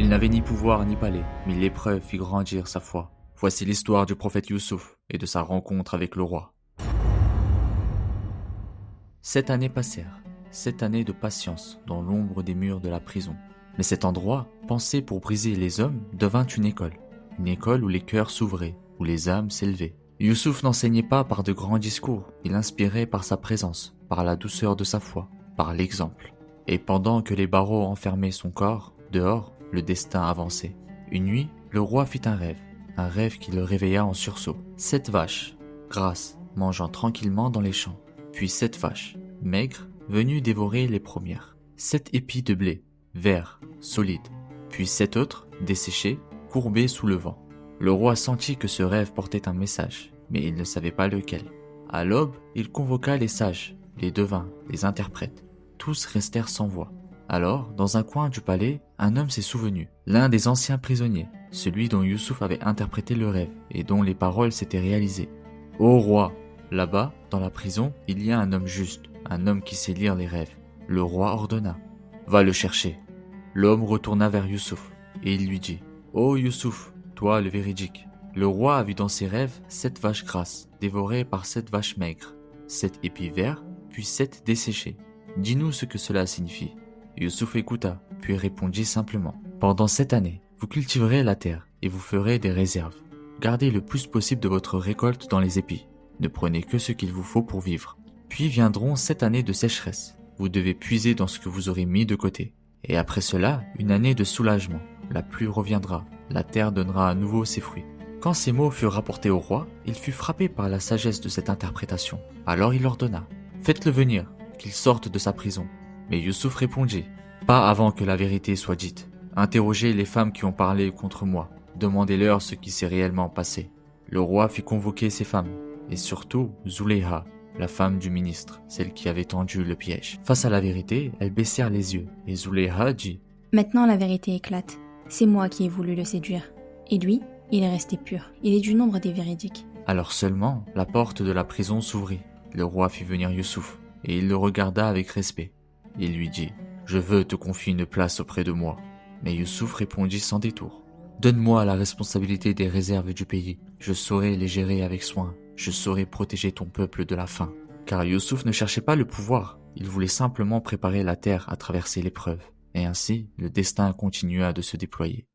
Il n'avait ni pouvoir ni palais, mais l'épreuve fit grandir sa foi. Voici l'histoire du prophète Youssouf et de sa rencontre avec le roi. 7 années passèrent, 7 années de patience dans l'ombre des murs de la prison. Mais cet endroit, pensé pour briser les hommes, devint une école où les cœurs s'ouvraient, où les âmes s'élevaient. Youssouf n'enseignait pas par de grands discours, il inspirait par sa présence, par la douceur de sa foi, par l'exemple. Et pendant que les barreaux enfermaient son corps, dehors, le destin avançait. Une nuit, le roi fit un rêve qui le réveilla en sursaut. 7 vaches, grasses, mangeant tranquillement dans les champs. Puis 7 vaches, maigres, venues dévorer les premières. 7 épis de blé, verts, solides. Puis 7 autres, desséchés, courbés sous le vent. Le roi sentit que ce rêve portait un message, mais il ne savait pas lequel. À l'aube, il convoqua les sages, les devins, les interprètes. Tous restèrent sans voix. Alors, dans un coin du palais, un homme s'est souvenu, l'un des anciens prisonniers, celui dont Youssouf avait interprété le rêve et dont les paroles s'étaient réalisées. « Ô roi, là-bas, dans la prison, il y a un homme juste, un homme qui sait lire les rêves. » Le roi ordonna. « Va le chercher. » L'homme retourna vers Youssouf et il lui dit « Ô Youssouf, toi le véridique, le roi a vu dans ses rêves 7 vaches grasses, dévorées par 7 vaches maigres, 7 épis verts, puis 7 desséchés. Dis-nous ce que cela signifie. » Youssouf écouta, puis répondit simplement « Pendant 7 années, vous cultiverez la terre et vous ferez des réserves. Gardez le plus possible de votre récolte dans les épis. Ne prenez que ce qu'il vous faut pour vivre. Puis viendront 7 années de sécheresse. Vous devez puiser dans ce que vous aurez mis de côté. Et après cela, une année de soulagement. La pluie reviendra, la terre donnera à nouveau ses fruits. » Quand ces mots furent rapportés au roi, il fut frappé par la sagesse de cette interprétation. Alors il ordonna « Faites-le venir, qu'il sorte de sa prison. » Mais Youssouf répondit « Pas avant que la vérité soit dite. Interrogez les femmes qui ont parlé contre moi. Demandez-leur ce qui s'est réellement passé. » Le roi fit convoquer ces femmes, et surtout Zuleyha, la femme du ministre, celle qui avait tendu le piège. Face à la vérité, elles baissèrent les yeux, et Zuleyha dit « Maintenant la vérité éclate. C'est moi qui ai voulu le séduire. Et lui, il est resté pur. Il est du nombre des véridiques. » Alors seulement, la porte de la prison s'ouvrit. Le roi fit venir Youssouf, et il le regarda avec respect. Il lui dit « Je veux te confier une place auprès de moi. » Mais Youssouf répondit sans détour « Donne-moi la responsabilité des réserves du pays. Je saurai les gérer avec soin. Je saurai protéger ton peuple de la faim. » Car Youssouf ne cherchait pas le pouvoir. Il voulait simplement préparer la terre à traverser l'épreuve. Et ainsi, le destin continua de se déployer.